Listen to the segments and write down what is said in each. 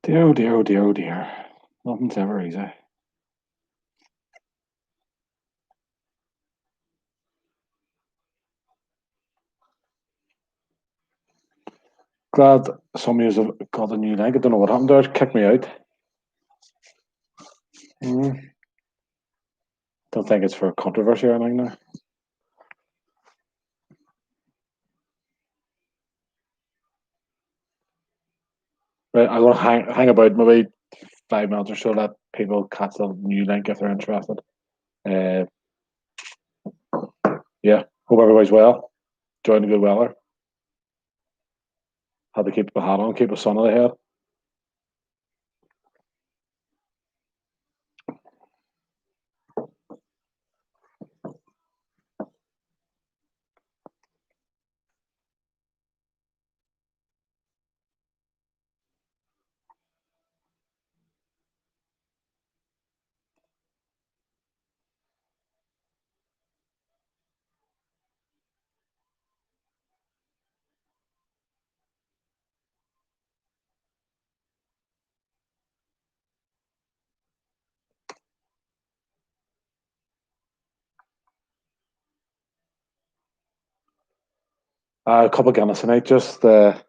Dear, oh dear, oh dear, oh dear. Nothing's ever easy. Glad some of you have got a new leg. I don't know what happened there. It kicked me out. Mm, don't think it's for controversy or anything now. Right, I'm gonna hang about maybe 5 minutes or so. Let people catch the new link if they're interested. Uh, yeah, hope everybody's well. Enjoying the good weather. Had to keep the hat on, keep the sun on the head. A couple of Guinness tonight. Just hard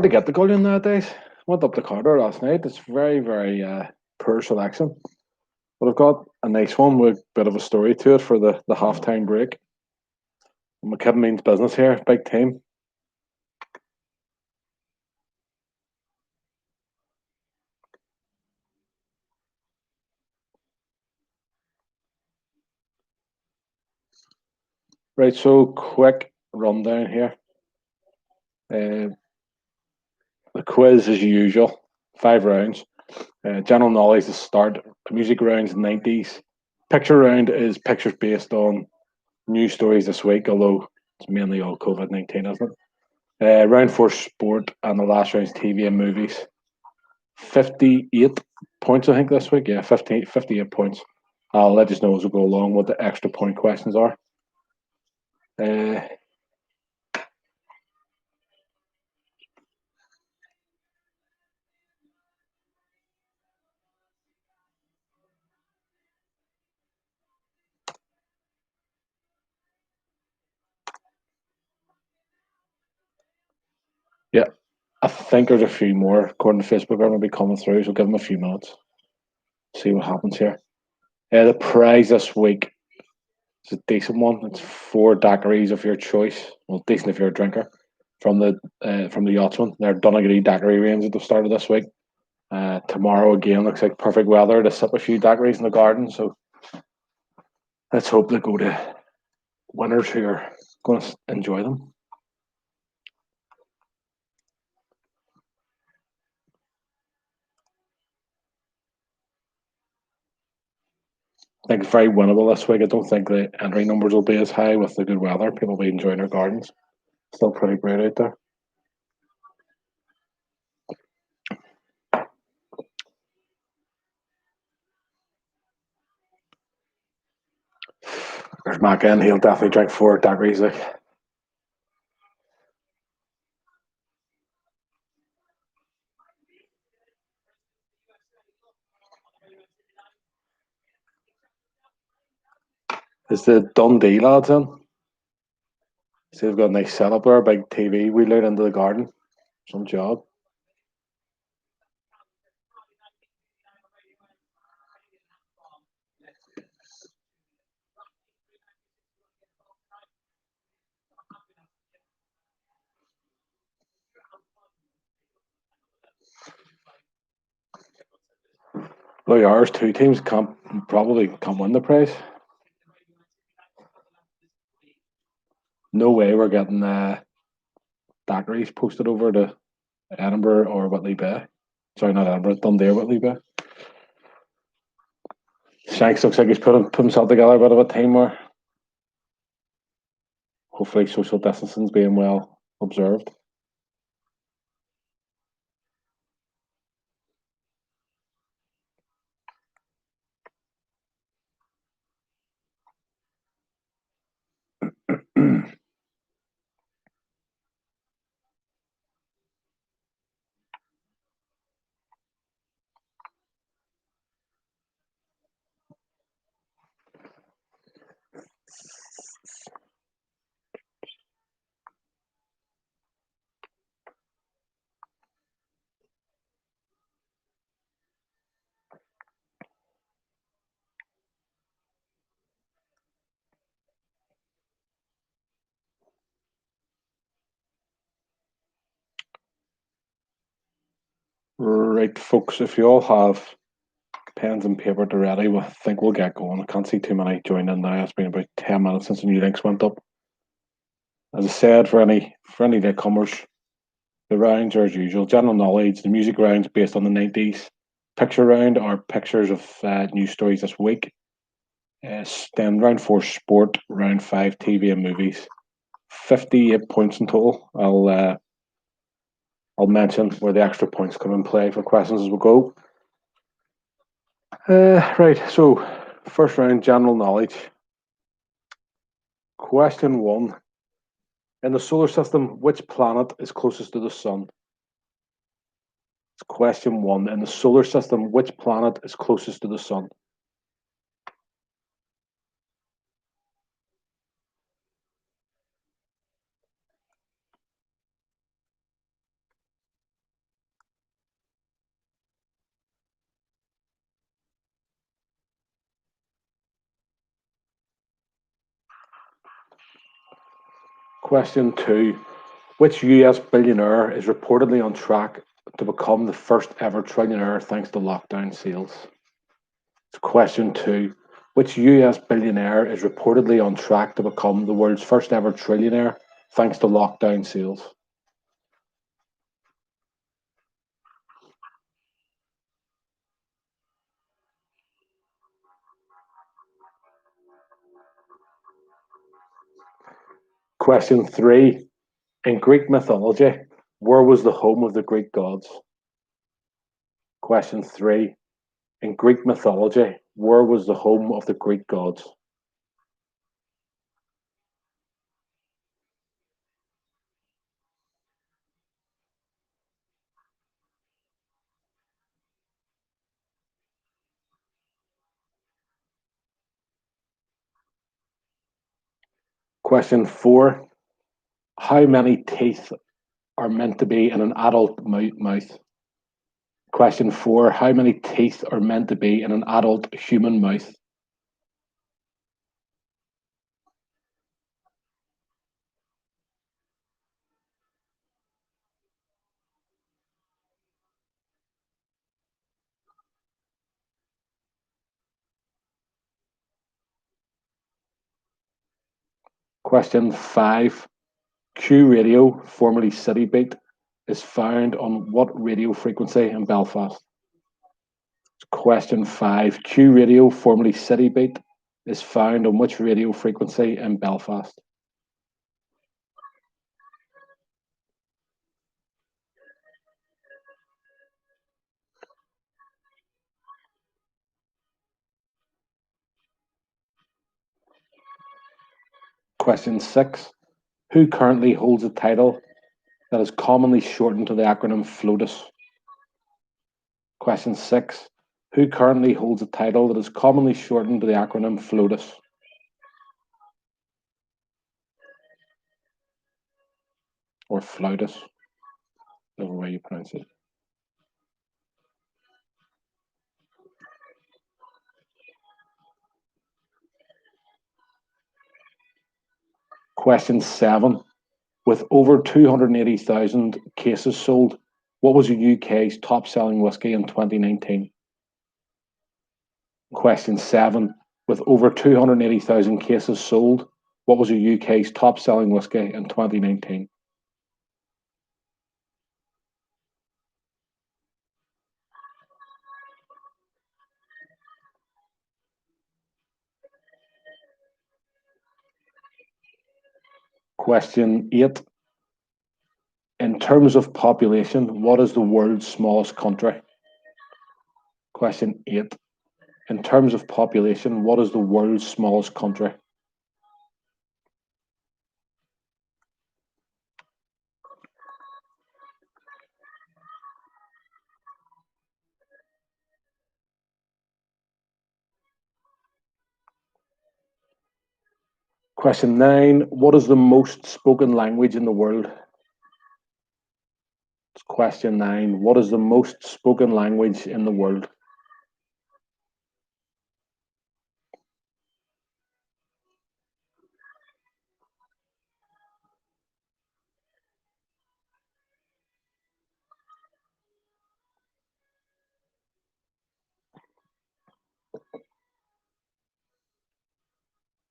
to get the goal in nowadays. Went up the corridor last night. It's very poor selection. But I've got a nice one with a bit of a story to it for the halftime break. McKibben means business here, big team. Right, so quick rundown here. Uh, the quiz as usual, 5 rounds. General knowledge to start. Music rounds 90s. Picture round is pictures based on news stories this week, although it's mainly all COVID-19, isn't it? Round four sport, and the last round's TV and movies. 58 points, I think, this week. Yeah, 58 points. I'll let you know as we go along what the extra point questions are. Uh, yeah, I think there's a few more, according to Facebook, are going to be coming through, so give them a few minutes. See what happens here. The prize this week is a decent one. It's 4 daiquiris of your choice. Well, decent if you're a drinker. From the Yachtsman. They're Donegal daiquiri range at the start of this week. Tomorrow again looks like perfect weather to sip a few daiquiris in the garden. So let's hope they go to winners who are going to enjoy them. I think it's very winnable this week. I don't think the entry numbers will be as high with the good weather. People will be enjoying their gardens. Still pretty great out there. There's Mac in. He'll definitely drink 4 daiquiris. Like. Is the Dundee lads in? See, they've got a nice setup there, a big TV wheel out into the garden. Some job. Look, ours 2 teams can't probably can't win the prize. No way we're getting daiquiris posted over to Edinburgh or Whitley Bay. Sorry, not Edinburgh, Dundee or Whitley Bay. Shanks looks like he's put himself together a bit of a team where hopefully social distancing's being well observed. Right, folks, if you all have pens and paper to ready, I think we'll get going. I can't see too many joining in now. It's been about 10 minutes since the new links went up. As I said, for any newcomers, the rounds are as usual. General knowledge, the music rounds based on the 90s. Picture round are pictures of news stories this week. Then round 4 sport, round 5 TV and movies. 58 points in total. I'll mention where the extra points come in play for questions as we go. Right, so first round, general knowledge. Question 1. In the solar system, which planet is closest to the sun? It's question 1. In the solar system, which planet is closest to the sun? Question 2. Which US billionaire is reportedly on track to become the first ever trillionaire thanks to lockdown sales? It's question 2. Which US billionaire is reportedly on track to become the world's first ever trillionaire thanks to lockdown sales? Question 3. In Greek mythology, where was the home of the Greek gods? Question 3. In Greek mythology, where was the home of the Greek gods? Question 4. How many teeth are meant to be in an adult mouth? Question 4. How many teeth are meant to be in an adult human mouth? Question 5. Q radio, formerly City Beat, is found on what radio frequency in Belfast? Question 5. Q radio, formerly City Beat, is found on which radio frequency in Belfast? Question 6. Who currently holds a title that is commonly shortened to the acronym FLOTUS? Question 6. Who currently holds a title that is commonly shortened to the acronym FLOTUS? Or FLOTUS, whichever way you pronounce it. Question 7. With over 280,000 cases sold, what was the UK's top selling whisky in 2019? Question 7. With over 280,000 cases sold, what was the UK's top selling whisky in 2019? Question 8. In terms of population, what is the world's smallest country? Question 8. In terms of population, what is the world's smallest country? Question 9. What is the most spoken language in the world? Question 9. What is the most spoken language in the world?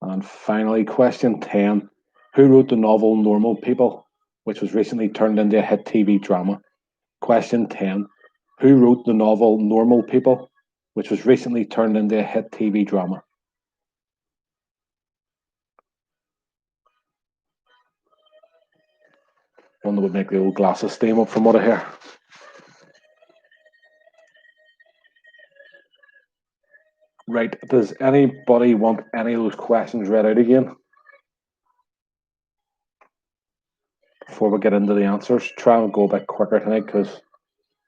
And finally, question 10. Who wrote the novel Normal People, which was recently turned into a hit TV drama? Question 10. Who wrote the novel Normal People, which was recently turned into a hit TV drama? One that would make the old glasses steam up from what I hear. Right, does anybody want any of those questions read out again? Before we get into the answers, try and go a bit quicker tonight because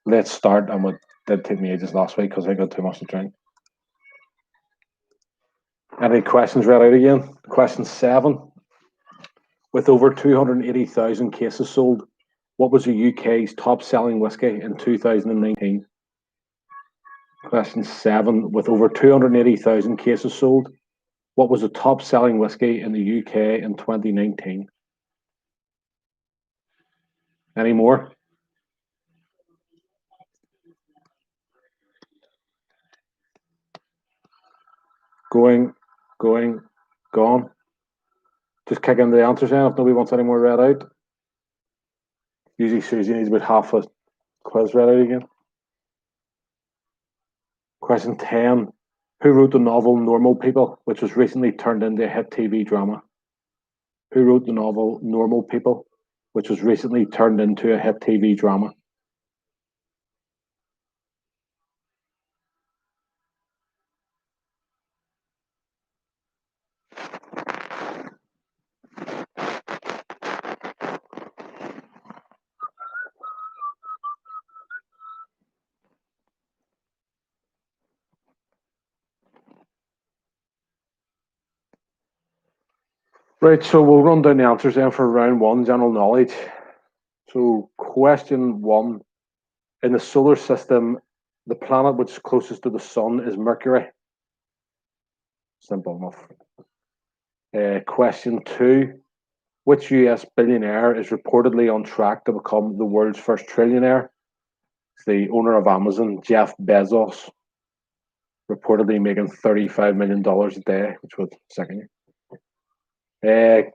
let's start, and it did take me ages last week because I got too much to drink. Any questions read out again? Question 7. With over 280,000 cases sold, what was the UK's top-selling whiskey in 2019? Question 7. With over 280,000 cases sold, what was the top-selling whiskey in the UK in 2019? Any more? Going, gone. Just kick into the answers now if nobody wants any more read out. Usually Susie needs about half a quiz read out again. Question 10. Who wrote the novel Normal People, which was recently turned into a hit TV drama? Who wrote the novel Normal People, which was recently turned into a hit TV drama? Right, so we'll run down the answers then for round 1, general knowledge. So question 1. In the solar system, the planet which is closest to the sun is Mercury. Simple enough. Question 2. Which US billionaire is reportedly on track to become the world's first trillionaire? It's the owner of Amazon, Jeff Bezos, reportedly making $35 million a day, which would second you.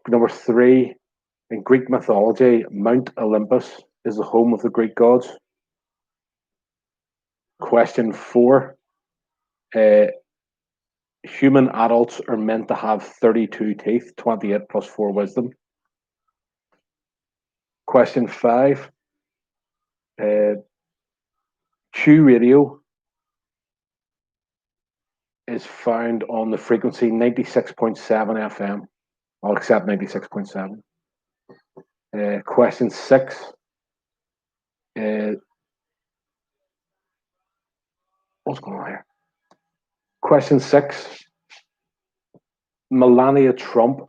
Number 3, in Greek mythology, Mount Olympus is the home of the Greek gods. Question 4, human adults are meant to have 32 teeth, 28 plus 4 wisdom. Question 5, Q radio is found on the frequency 96.7 FM. I'll accept 96.7. Question 6. What's going on here? Question 6. Melania Trump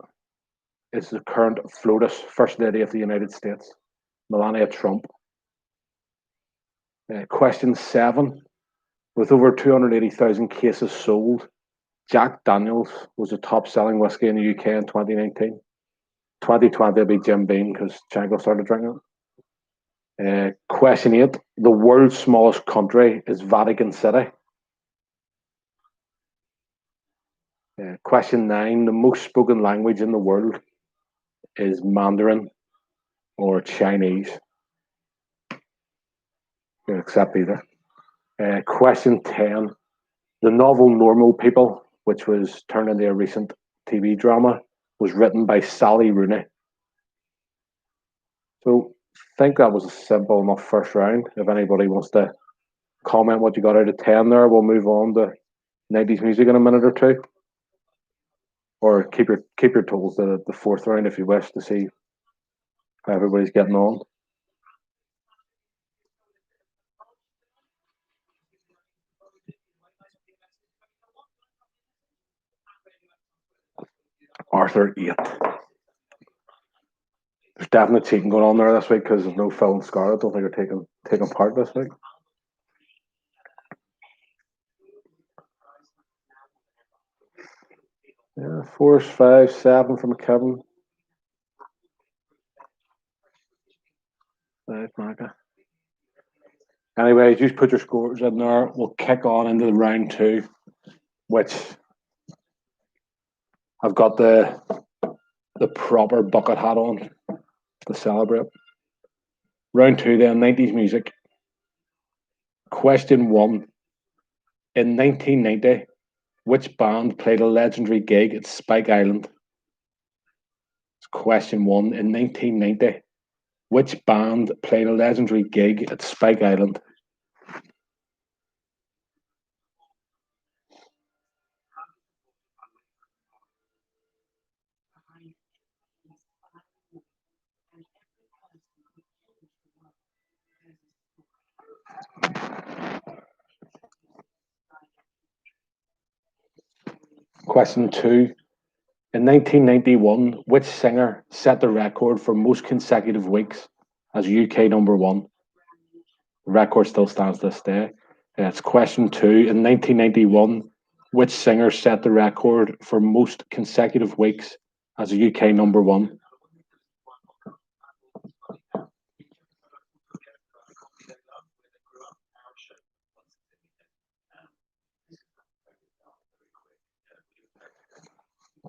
is the current FLOTUS First Lady of the United States. Melania Trump. Question 7. With over 280,000 cases sold, Jack Daniels was the top-selling whiskey in the UK in 2019. 2020 will be Jim Beam because Chango started drinking it. Question 8. The world's smallest country is Vatican City. Question 9. The most spoken language in the world is Mandarin or Chinese. You accept either. Question 10. The novel Normal People, which was turned into a recent TV drama, was written by Sally Rooney. So I think that was a simple enough first round. If anybody wants to comment what you got out of 10 there, we'll move on to 90s music in a minute or two. Or keep your totals to the 4th round if you wish to see how everybody's getting on. Arthur 8. There's definitely cheating going on there this week because there's no Phil and Scarlett. I don't think they're taking part this week. Yeah, 4, 5, 7 from Kevin. 5, Micah. Anyway, just put your scores in there. We'll kick on into the round 2, which I've got the proper bucket hat on to celebrate. Round two then, 90s music. Question one. In 1990, which band played a legendary gig at Spike Island? Question one. In 1990, which band played a legendary gig at Spike Island? Question two. In 1991, which singer set the record for most consecutive weeks as UK number one? The record still stands this day. It's question two. In 1991, which singer set the record for most consecutive weeks as a UK number one?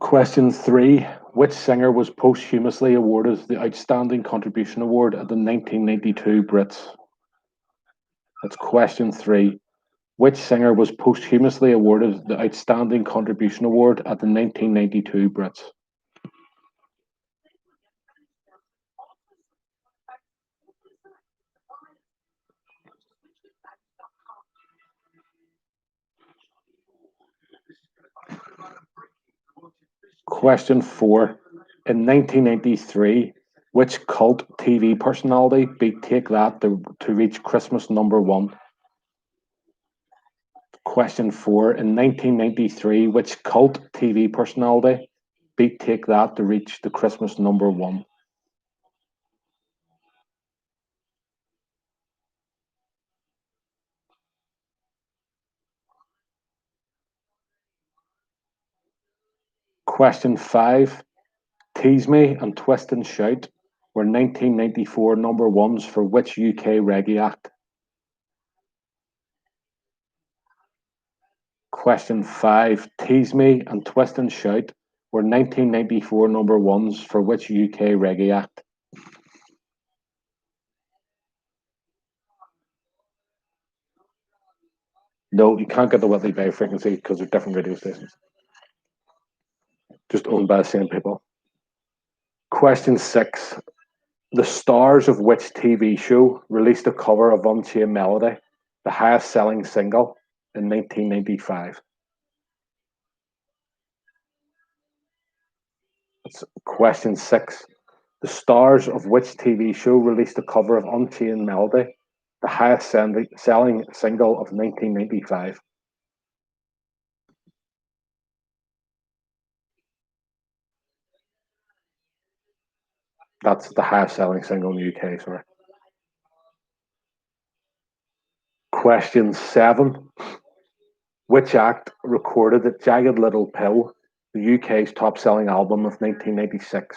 Question three. Which singer was posthumously awarded the Outstanding Contribution Award at the 1992 Brits? That's question three. Which singer was posthumously awarded the Outstanding Contribution Award at the 1992 Brits? Question four. In 1993, which cult TV personality beat Take That to reach Christmas number one? Question four. In 1993, which cult TV personality beat Take That to reach the Christmas number one? Question five. Tease Me and Twist and Shout were 1994 number ones for which UK reggae act? Question five. Tease Me and Twist and Shout were 1994 number ones for which UK reggae act? No, you can't get the Whitley Bay frequency because they're different radio stations, just owned by the same people. Question six. The stars of which TV show released a cover of Unchained Melody, the highest selling single, in 1995? That's question six. The stars of which TV show released a cover of Unchained Melody, the highest selling single of 1995? That's the highest selling single in the UK, sorry. Question seven. Which act recorded the Jagged Little Pill, the UK's top selling album of 1996?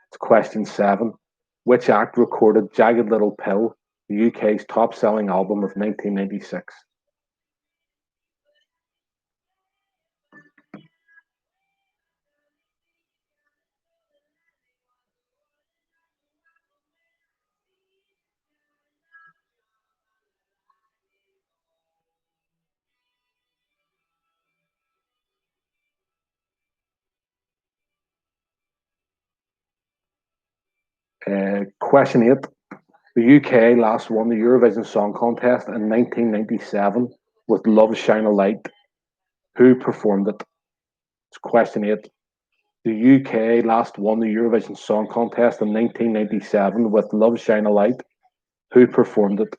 It's question seven. Which act recorded Jagged Little Pill, the UK's top selling album of 1996? Question eight. The UK last won the Eurovision Song Contest in 1997 with Love Shine a Light. Who performed it? It's question eight. The UK last won the Eurovision Song Contest in 1997 with Love Shine a Light. Who performed it?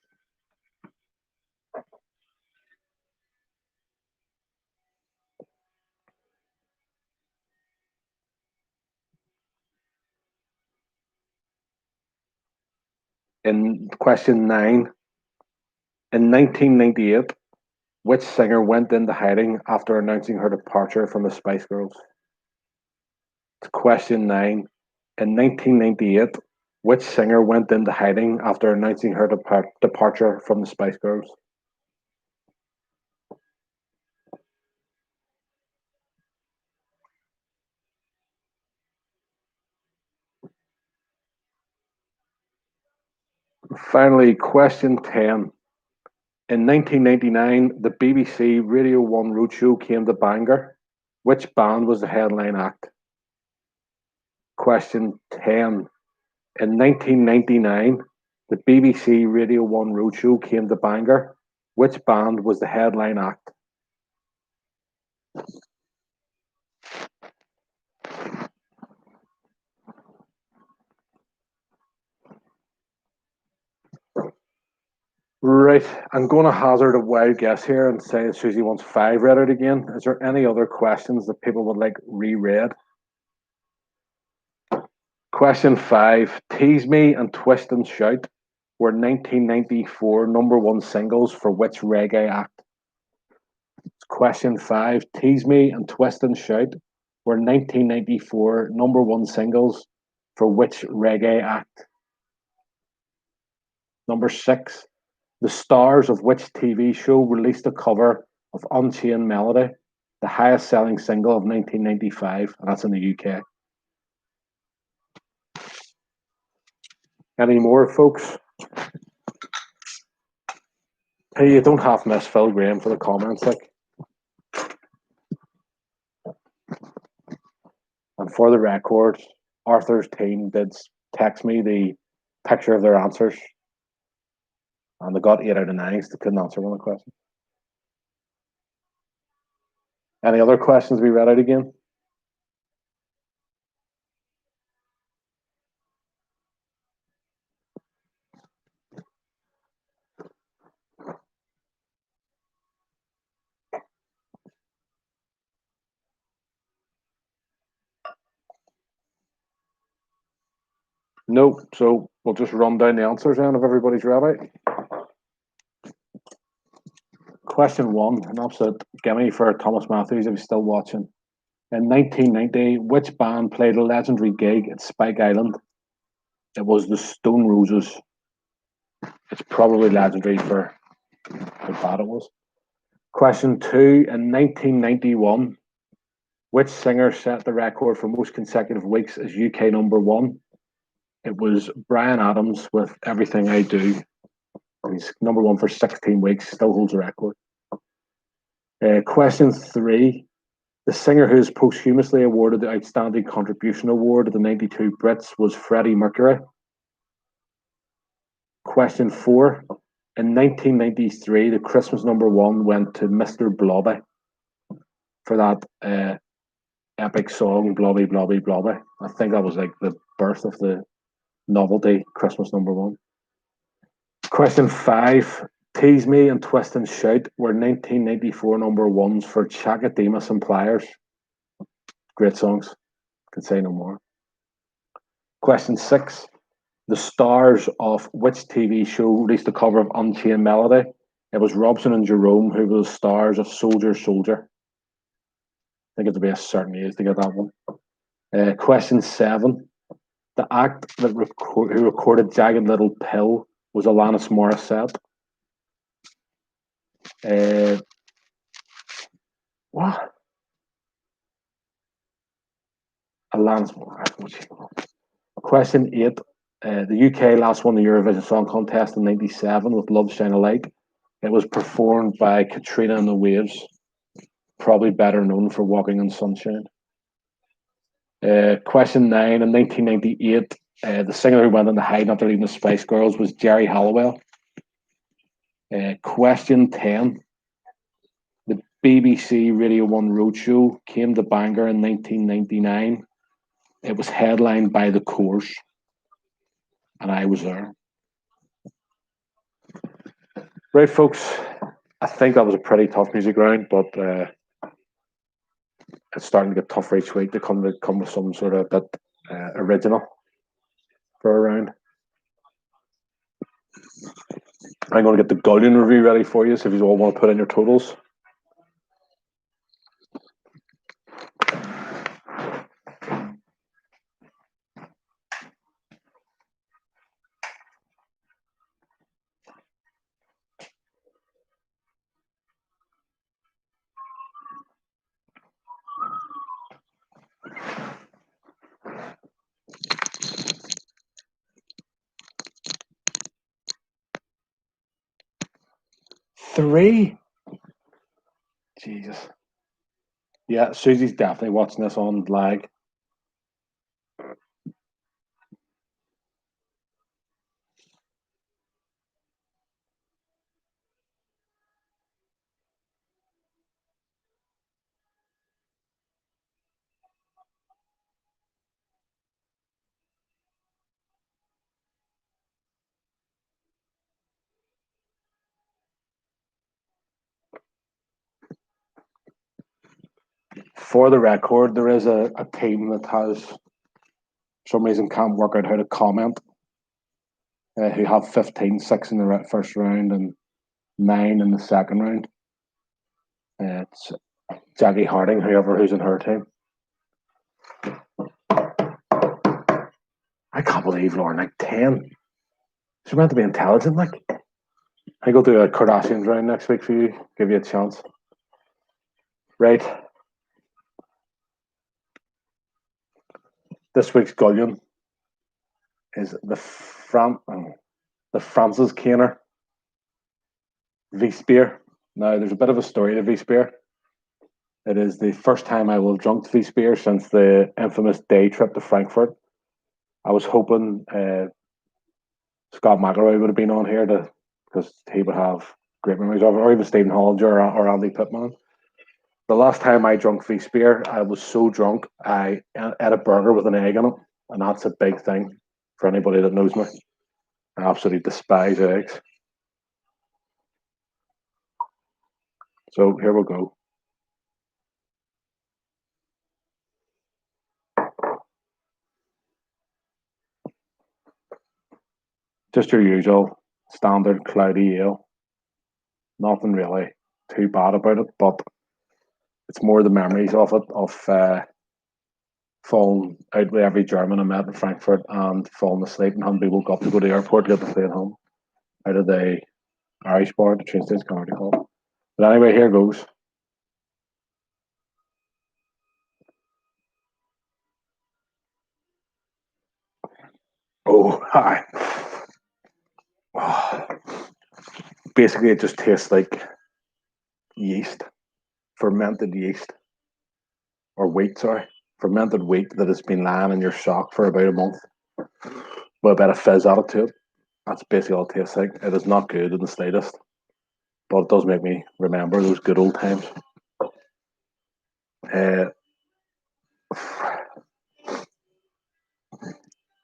In question nine, in 1998, which singer went into hiding after announcing her departure from the Spice Girls? Question nine, in 1998, which singer went into hiding after announcing her departure from the Spice Girls? Finally, question 10. In 1999, the BBC Radio 1 Roadshow came to Bangor. Which band was the headline act? Question 10. In 1999, the BBC Radio 1 Roadshow came to Bangor. Which band was the headline act? Right, I'm going to hazard a wild guess here and say Susie wants 5 read out again. Is there any other questions that people would like reread? Question 5. Tease Me and Twist and Shout were 1994 #1 singles for which reggae act? Question 5. Tease Me and Twist and Shout were 1994 #1 singles for which reggae act? Number 6. The stars of which TV show released a cover of Unchained Melody, the highest selling single of 1995, and that's in the UK. Any more, folks? Hey, you don't have to miss Phil Graham for the comments, like. And for the record, Arthur's team did text me the picture of their answers, and they got 8 out of 9, so they couldn't answer one of the questions. Any other questions we read out again? No, so we'll just run down the answers then if everybody's ready. Question 1, an absolute gimme for Thomas Matthews if he's still watching. In 1990, which band played a legendary gig at Spike Island? It was the Stone Roses. It's probably legendary for how bad it was. Question 2, in 1991, which singer set the record for most consecutive weeks as UK #1? It was Bryan Adams with Everything I Do. He's #1 for 16 weeks, still holds the record. Question 3, the singer who is posthumously awarded the Outstanding Contribution Award of the 92 Brits was Freddie Mercury. Question 4, in 1993, the Christmas #1 went to Mr. Blobby for that epic song, Blobby, Blobby, Blobby. I think that was like the birth of the novelty Christmas #1. Question 5, Tease Me and Twist and Shout were 1994 #1s for Chaka Demus and Pliers. Great songs. Can say no more. Question 6, the stars of which TV show released the cover of Unchained Melody? It was Robson and Jerome who were the stars of Soldier Soldier. I think it would be a certain age to get that one. Question 7, the act that who recorded Jagged Little Pill was Alanis Morissette. What? Alanis Morissette. Question 8, the UK last won the Eurovision Song Contest in '97 with Love Shine a Light. It was performed by Katrina and the Waves, probably better known for Walking on Sunshine. Question 9, in 1998, the singer who went on the hide after leaving the Spice Girls was Geri Halliwell. Question 10, the BBC Radio 1 Roadshow came to Bangor in 1999. It was headlined by The Course, and I was there. Right, folks, I think that was a pretty tough music round, but it's starting to get tougher each week to come with some sort of bit original for a round. I'm going to get the Guardian review ready for you, so if you all want to put in your totals. 3. Jesus. Yeah, Susie's definitely watching this on lag. For the record, there is a team that has, for some reason, can't work out how to comment, who have 15, 6 in the first round and 9 in the second round. It's Jackie Harding, who's in her team. I can't believe Lauren, like 10. She's meant to be intelligent, like. I think I'll do a Kardashians round next week for you, give you a chance. Right. This week's Gullion is the Francis Caner V Spear. Now, there's a bit of a story to V Spear. It is the first time I will have drunk V Spear since the infamous day trip to Frankfurt. I was hoping Scott McElroy would have been on here because he would have great memories of it, or even Stephen Hollinger or Andy Pittman. The last time I drank V Spear, I was so drunk I ate a burger with an egg in it, and that's a big thing for anybody that knows me. I absolutely despise eggs. So here we go. Just your usual standard cloudy ale. Nothing really too bad about it, but it's more the memories of it, of falling out with every German I met in Frankfurt and falling asleep and having to woke up to go to the airport to get the plane home out of the Irish bar, the train station, can't really call. But anyway, here goes. Oh, hi. Oh. Basically, it just tastes like yeast, fermented yeast, or wheat, sorry. Fermented wheat that has been lying in your sock for about a month with a bit of fizz added to it. That's basically all it tastes like. It is not good in the slightest, but it does make me remember those good old times.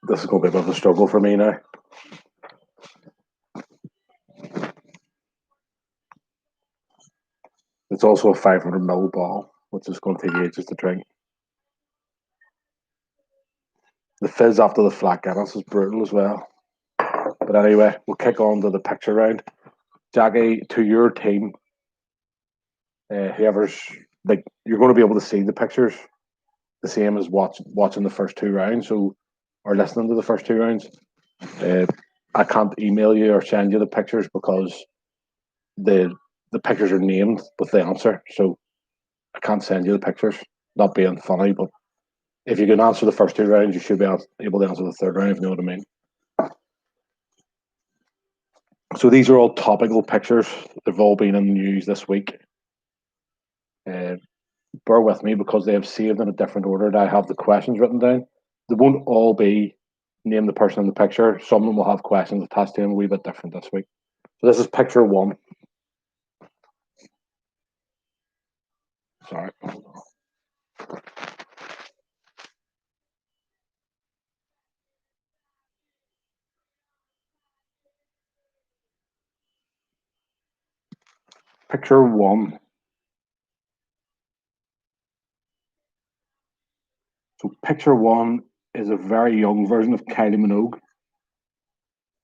This is going to be a bit of a struggle for me now. It's also a 500ml bottle, which is going to take ages to drink. The fizz after the flat Guinness is brutal as well. But anyway, we'll kick on to the picture round. Jackie, to your team, whoever's like, you're going to be able to see the pictures the same as watching the first 2 rounds, so or listening to the first 2 rounds. I can't email you or send you the pictures because the pictures are named with the answer, so I can't send you the pictures. Not being funny, but if you can answer the first 2 rounds, you should be able to answer the third round, if you know what I mean. So these are all topical pictures. They've all been in the news this week. Bear with me because they have saved in a different order. I have the questions written down. They won't all be name the person in the picture. Some of them will have questions attached to them a wee bit different this week. So this is picture 1. Sorry. Picture 1. So picture 1 is a very young version of Kylie Minogue.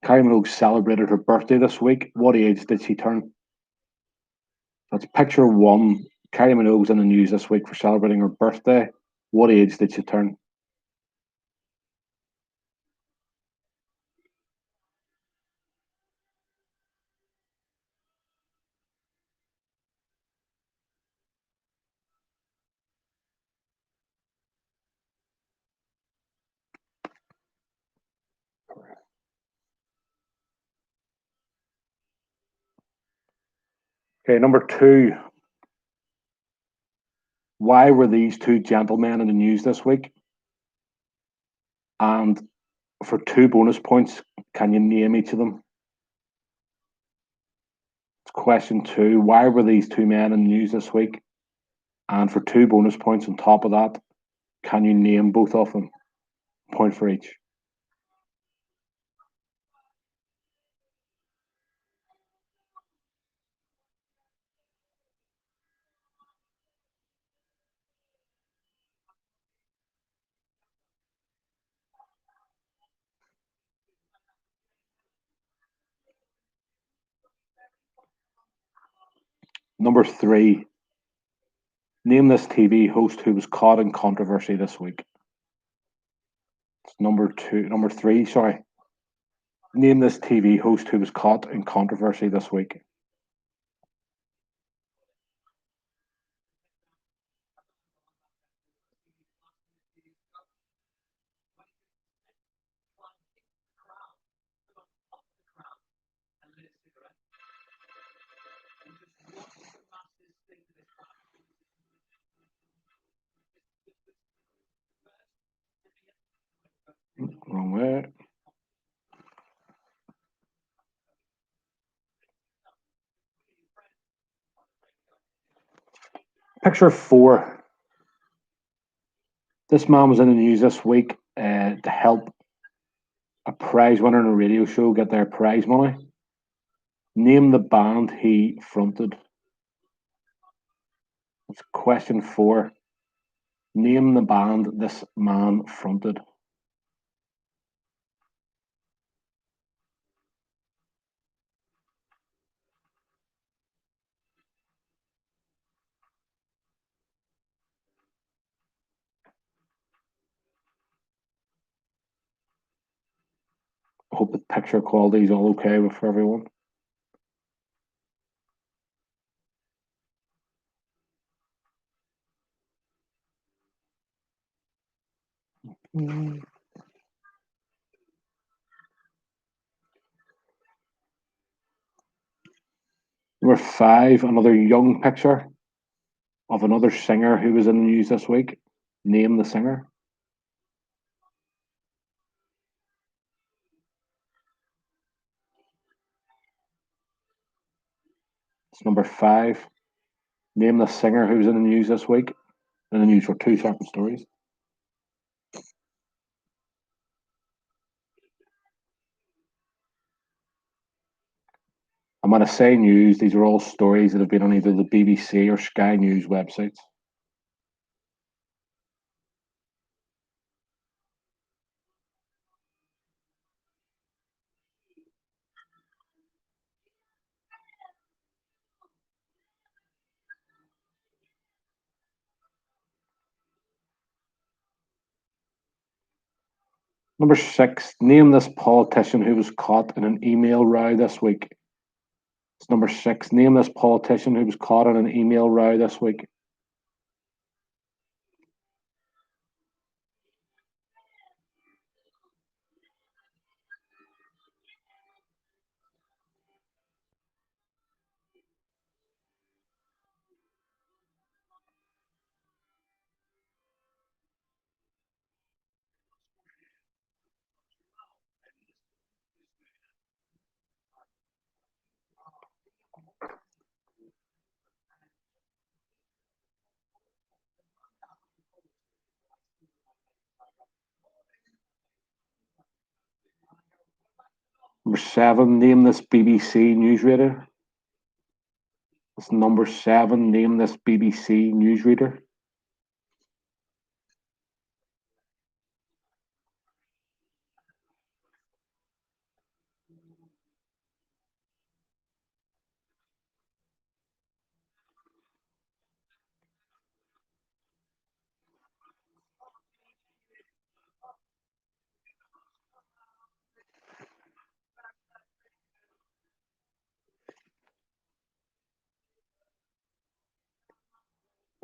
Kylie Minogue celebrated her birthday this week. What age did she turn? That's picture 1. Kylie Minogue's in the news this week for celebrating her birthday. What age did she turn? Okay, number two. Why were these two gentlemen in the news this week? And for 2 bonus points, can you name each of them? Question two. Why were these two men in the news this week? And for 2 bonus points on top of that, can you name both of them? Point for each. Number three. Name this TV host who was caught in controversy this week. It's number three, sorry. Name this TV host who was caught in controversy this week. Wrong way. Picture four. This man was in the news this week to help a prize winner in a radio show get their prize money. Name the band he fronted. That's question four. Name the band this man fronted. I hope the picture quality is all okay for everyone. Number five, another young picture of another singer who was in the news this week. Name the singer. It's number five. Name the singer who was in the news this week. In the news for two separate stories. And when I say news, these are all stories that have been on either the BBC or Sky News websites. Number six, name this politician who was caught in an email row this week. It's number six, name this politician who was caught in an email row this week. Number seven, name this BBC newsreader. It's number seven, name this BBC newsreader.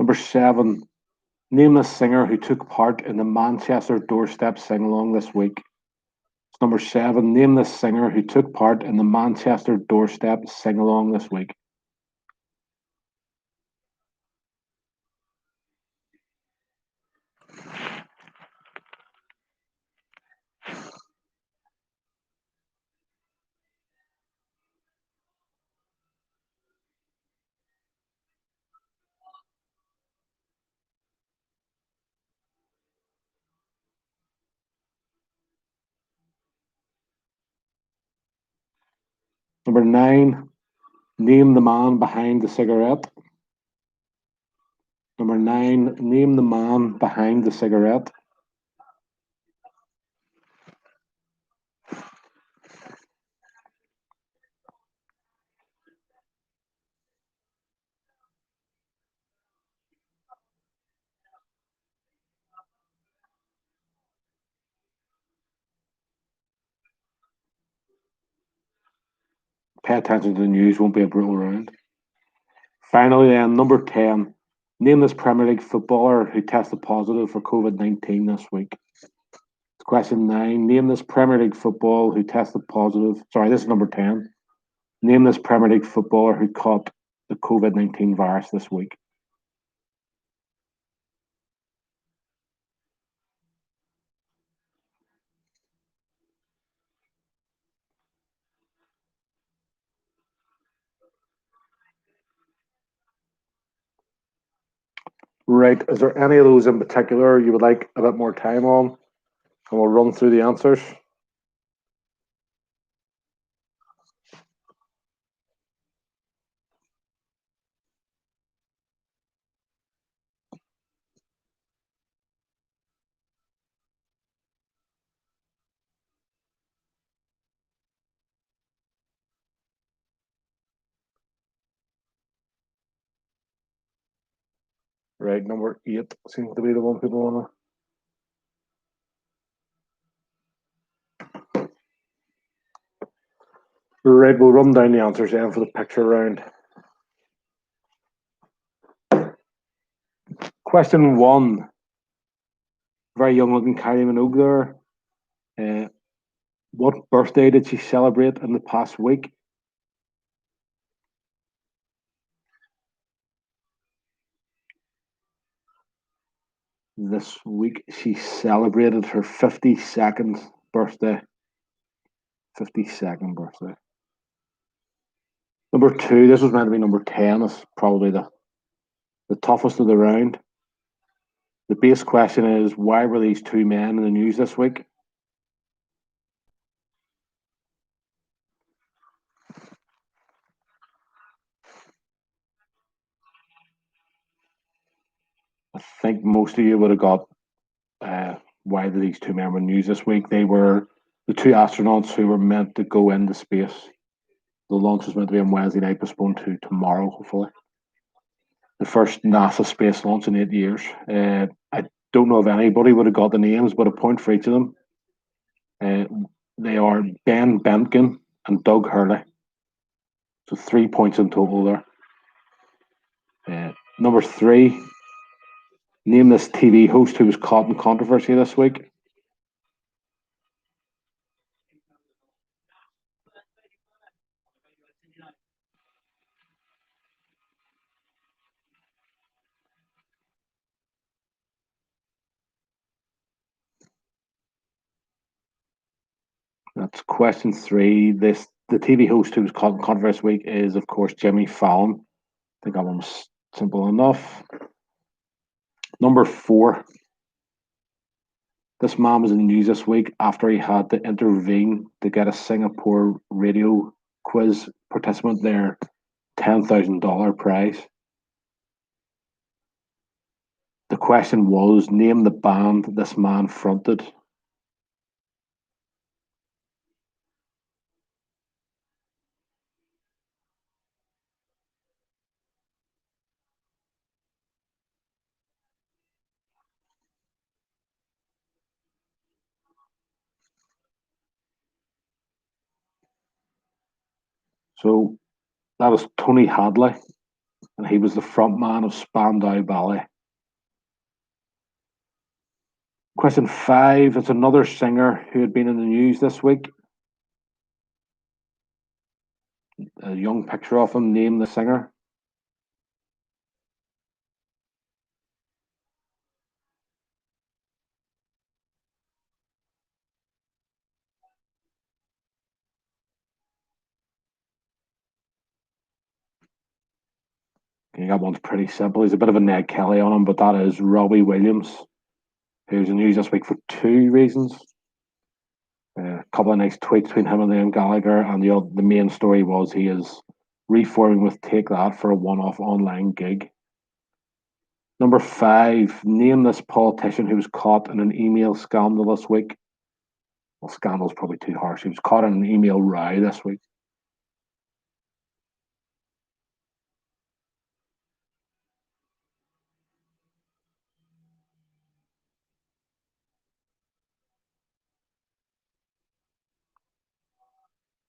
Number seven, name the singer who took part in the Manchester Doorstep sing along this week. It's number seven, name the singer who took part in the Manchester Doorstep sing along this week. Number 9, name the man behind the cigarette. Number 9, name the man behind the cigarette. Pay attention to the news, won't be a brutal round. Finally, then, number 10, name this Premier League footballer who tested positive for COVID-19 this week. Question 9, name this Premier League footballer who tested positive. Sorry, this is number 10. Name this Premier League footballer who caught the COVID-19 virus this week. Right. Is there any of those in particular you would like a bit more time on? And we'll run through the answers. Right, number 8 seems to be the one people want to. Right, we'll run down the answers then for the picture round. Question 1. Very young looking Kylie Minogue there. What birthday did she celebrate in the past week? This week she celebrated her 52nd birthday. 52nd birthday. Number 2, this was meant to be number 10. It's probably the toughest of the round. The base question is, why were these two men in the news this week? I think most of you would have got why these two men were in the news this week. They were the two astronauts who were meant to go into space. The launch was meant to be on Wednesday night, postponed to tomorrow, hopefully. The first NASA space launch in 8 years. I don't know if anybody would have got the names, but a point for each of them. They are Ben Bemkin and Doug Hurley. So 3 points in total there. Number 3, name this TV host who was caught in controversy this week. That's question 3. The TV host who was caught in controversy this week is, of course, Jimmy Fallon. I think that one was simple enough. Number 4. This man was in the news this week after he had to intervene to get a Singapore radio quiz participant their $10,000 prize. The question was, name the band this man fronted. So that was Tony Hadley, and he was the front man of Spandau Ballet. Question 5, it's another singer who had been in the news this week. A young picture of him, name the singer. Okay, that one's pretty simple. He's a bit of a Ned Kelly on him, but that is Robbie Williams, who's in the news this week for 2 reasons. A couple of nice tweets between him and Liam Gallagher, and the main story was he is reforming with Take That for a one-off online gig. Number 5, name this politician who was caught in an email scandal this week. Well, scandal's probably too harsh. He was caught in an email row this week.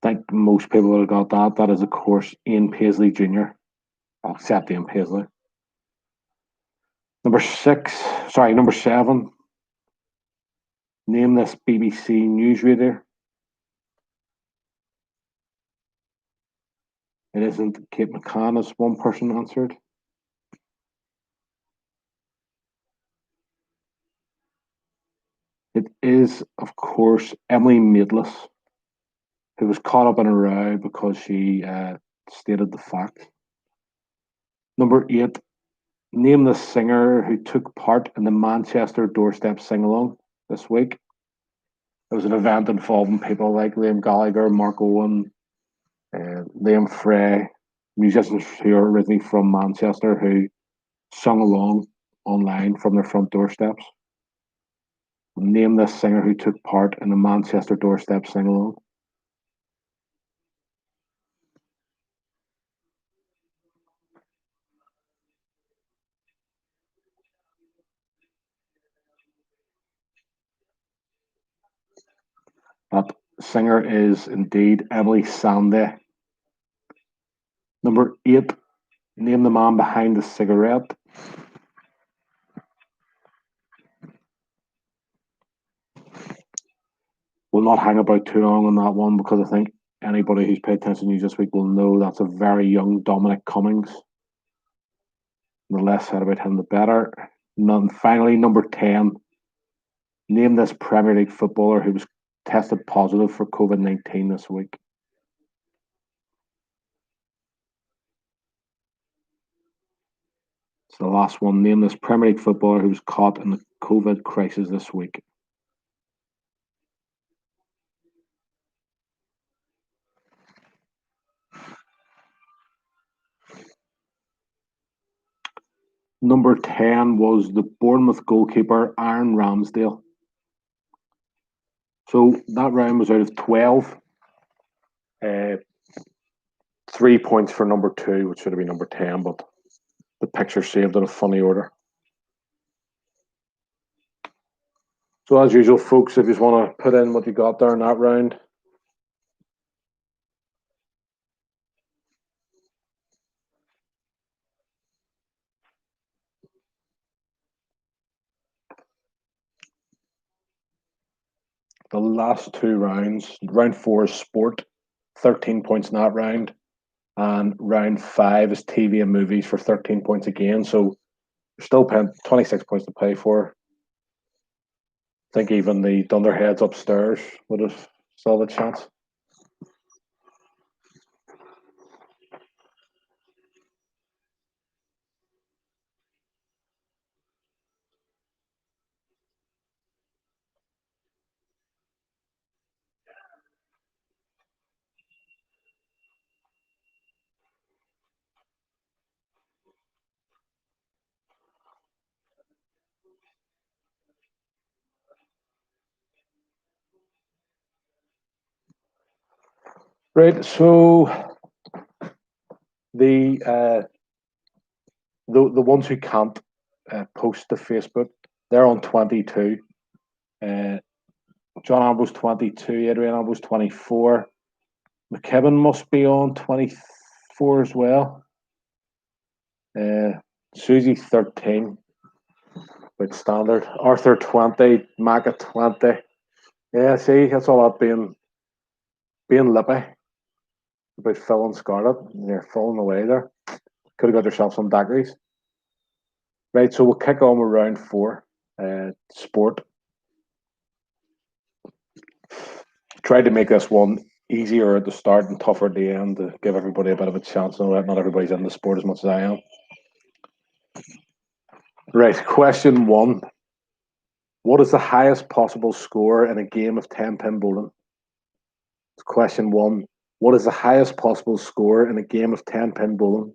I think most people would have got that. That is, of course, Ian Paisley Jr. Except Ian Paisley. Number 7. Name this BBC newsreader. It isn't Kate McCann, as one person answered. It is, of course, Emily Maitlis, who was caught up in a row because she stated the fact. Number 8, name the singer who took part in the Manchester Doorstep sing-along this week. It was an event involving people like Liam Gallagher, Mark Owen, Liam Frey, musicians who are originally from Manchester who sung along online from their front doorsteps. Name this singer who took part in the Manchester Doorstep sing-along. That singer is indeed Emily Sandé. Number 8, name the man behind the cigarette. We'll not hang about too long on that one because I think anybody who's paid attention to news this week will know that's a very young Dominic Cummings. The less said about him, the better. And finally, number 10, name this Premier League footballer who was tested positive for COVID-19 this week. So the last one, name this Premier League footballer who was caught in the COVID crisis this week. Number 10 was the Bournemouth goalkeeper, Aaron Ramsdale. So that round was out of 12. 3 points for number 2, which should have been number 10, but the picture saved in a funny order. So as usual, folks, if you just want to put in what you got there in that round. The last 2 rounds, round 4 is sport, 13 points in that round. And round 5 is TV and movies for 13 points again. So you're still paying 26 points to play for. I think even the Dunderheads upstairs would have still had a chance. Right, so the ones who can't post to Facebook, they're on 22. John Amble's 22, Adrian Amble's 24. McKibben must be on 24 as well. Susie 13, but standard. Arthur 20, Mac at 20. Yeah, see, that's all that being lippy about Phil and Scarlett. You're falling away there. Could have got yourself some daiquiris. Right, so we'll kick on with round 4. Sport. Tried to make this one easier at the start and tougher at the end to give everybody a bit of a chance. Not everybody's in the sport as much as I am. Right, question 1. What is the highest possible score in a game of 10-pin bowling? Question 1. What is the highest possible score in a game of 10-pin bowling?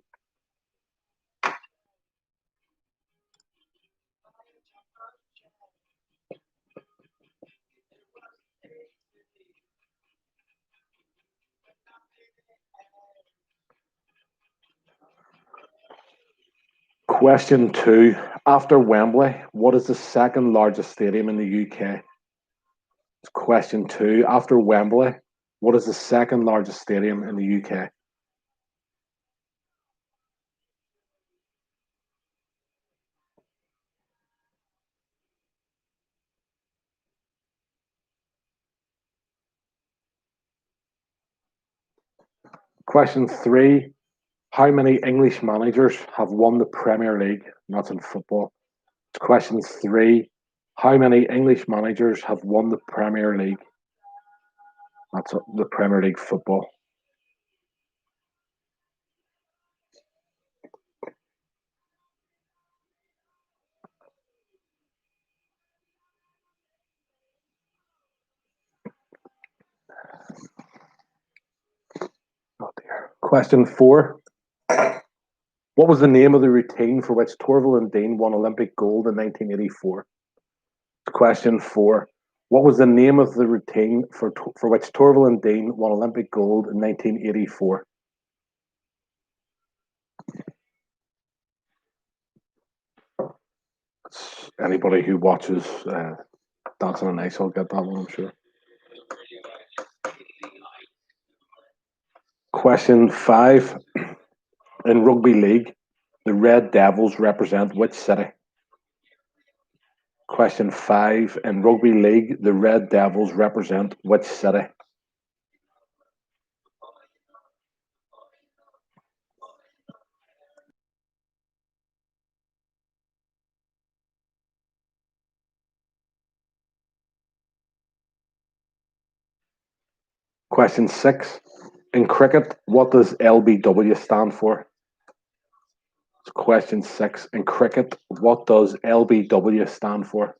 Question 2. After Wembley, what is the second largest stadium in the UK? Question 2. After Wembley, what is the second largest stadium in the UK? Question 3. How many English managers have won the Premier League? Not in football. Question 3. How many English managers have won the Premier League? That's the Premier League football. Oh dear. Question 4. What was the name of the routine for which Torvill and Dean won Olympic gold in 1984? Question 4. What was the name of the routine for which Torvill and Dean won Olympic gold in 1984? Anybody who watches Dancing on Ice will get that one, I'm sure. Question 5. In rugby league, the Red Devils represent which city? Question 5. In rugby league, the Red Devils represent which city? Question 6. In cricket, what does LBW stand for? Question 6. In cricket, what does LBW stand for?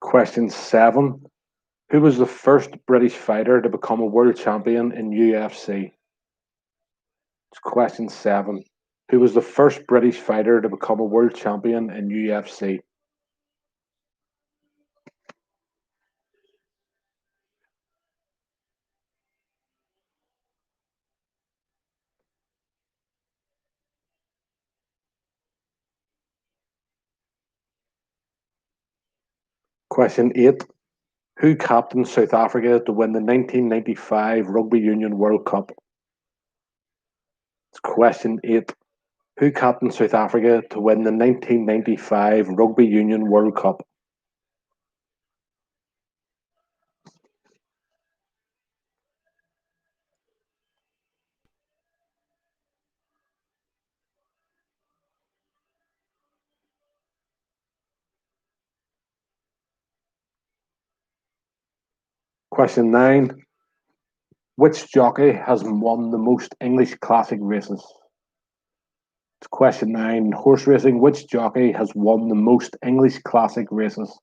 Question 7. Who was the first British fighter to become a world champion in UFC? Question 7. Who was the first British fighter to become a world champion in UFC? Question 8. Who captained South Africa to win the 1995 Rugby Union World Cup? Question 8. Who captained South Africa to win the 1995 Rugby Union World Cup? Question 9. Which jockey has won the most English classic races? Question 9. Horse racing. Which jockey has won the most English classic races?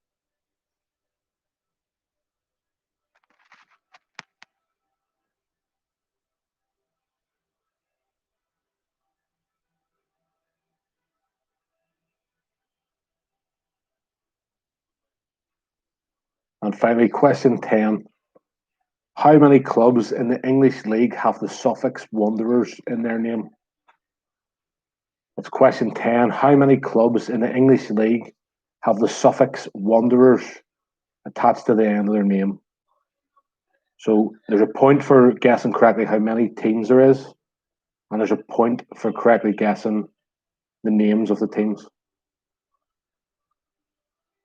And finally, question 10. How many clubs in the English League have the suffix Wanderers in their name? That's question 10. How many clubs in the English League have the suffix Wanderers attached to the end of their name? So there's a point for guessing correctly how many teams there is, and there's a point for correctly guessing the names of the teams.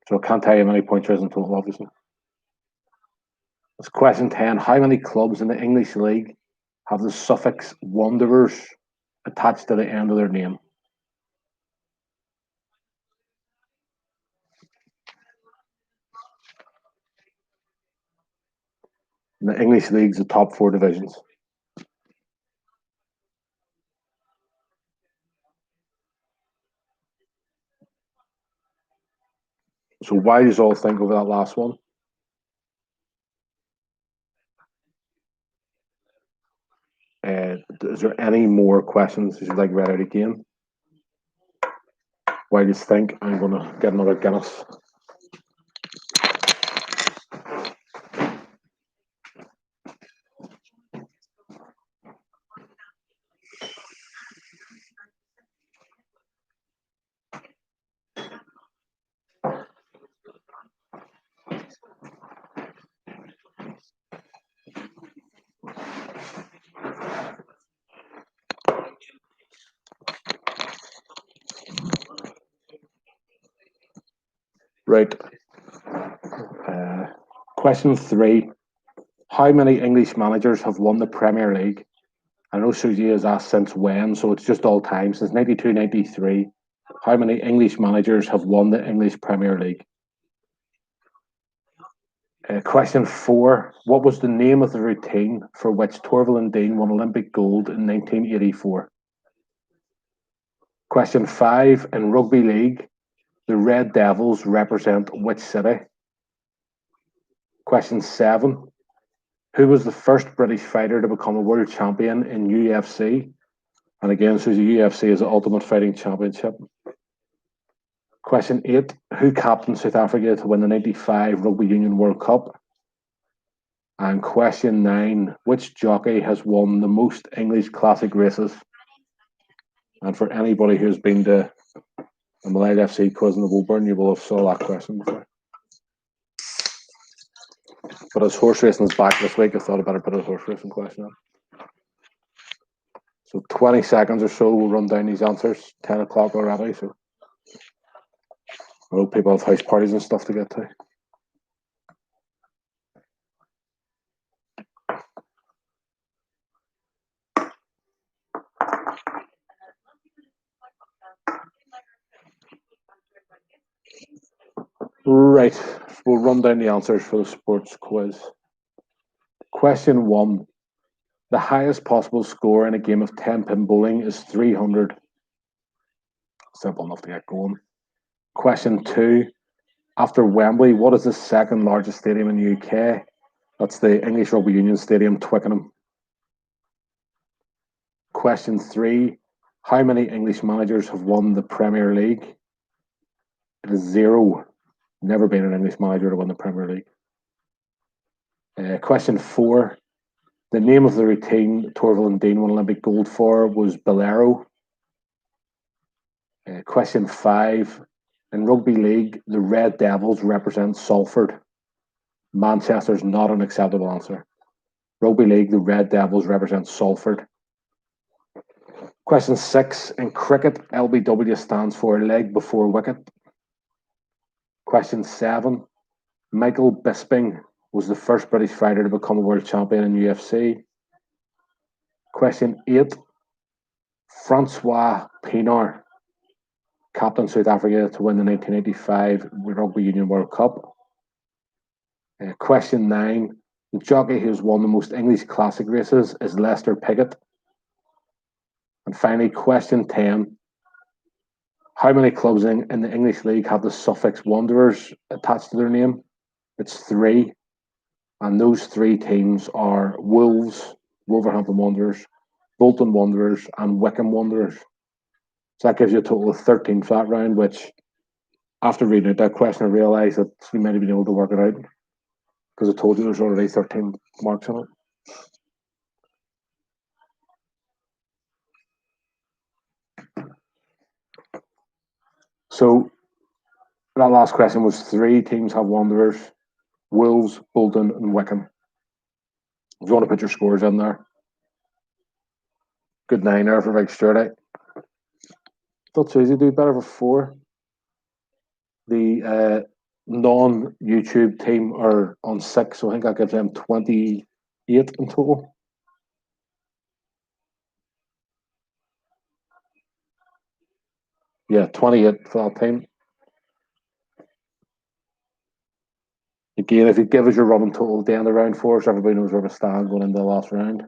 So I can't tell you how many points there is in total, obviously. It's question 10. How many clubs in the English League have the suffix Wanderers attached to the end of their name? In the English leagues, the top 4 divisions. So why does all think over that last one? Is there any more questions you'd like read out again? Why do you think I'm going to get another Guinness? Right. Question 3. How many English managers have won the Premier League? I know Susie has asked since when, so it's just all time, since 92, 93. How many English managers have won the English Premier League? Question 4. What was the name of the routine for which Torvill and Dean won Olympic gold in 1984? Question 5. In rugby league, the Red Devils represent which city? Question 7. Who was the first British fighter to become a world champion in UFC? And again, so the UFC is the Ultimate Fighting Championship. Question 8. Who captained South Africa to win the 95 Rugby Union World Cup? And question 9. Which jockey has won the most English classic races? And for anybody who's been to a Malaya FC quiz in the Woburn, you will have saw that question before. But as horse racing is back this week, I thought I better put a horse racing question on. So 20 seconds or so, we'll run down these answers. 10 o'clock already, so I know people have house parties and stuff to get to. Right, we'll run down the answers for the sports quiz. Question 1. The highest possible score in a game of 10-pin bowling is 300. Simple enough to get going. Question 2. After Wembley, what is the second largest stadium in the UK? That's the English Rugby Union Stadium, Twickenham. Question 3. How many English managers have won the Premier League? It is 0. Never been an English manager to win the Premier League. Question 4. The name of the routine Torvill and Dean won Olympic gold for was Bolero. Question 5. In rugby league, the Red Devils represent Salford. Manchester's not an acceptable answer. Rugby league, the Red Devils represent Salford. Question 6. In cricket, LBW stands for leg before wicket. Question 7. Michael Bisping was the first British fighter to become a world champion in UFC. Question 8. Francois Pienaar captained South Africa to win the 1985 Rugby Union World Cup. Question 9. The jockey who has won the most English classic races is Lester Piggott. And finally, question 10. How many clubs in the English League have the suffix Wanderers attached to their name? It's 3. And those 3 teams are Wolves, Wolverhampton Wanderers, Bolton Wanderers, and Wycombe Wanderers. So that gives you a total of 13 for that round, which, after reading out that question, I realised that you might have been able to work it out, because I told you there's already 13 marks on it. So that last question was 3 teams have Wanderers, Wolves, Bolton, and Wycombe. If you want to put your scores in there. Good 9 there for Mike Stewart. Thought Susie do better for 4. The non-YouTube team are on 6, so I think that gives them 28 in total. Yeah, 28 for that team. Again, if you give us your running total at the end of round 4, so everybody knows where we stand going into the last round.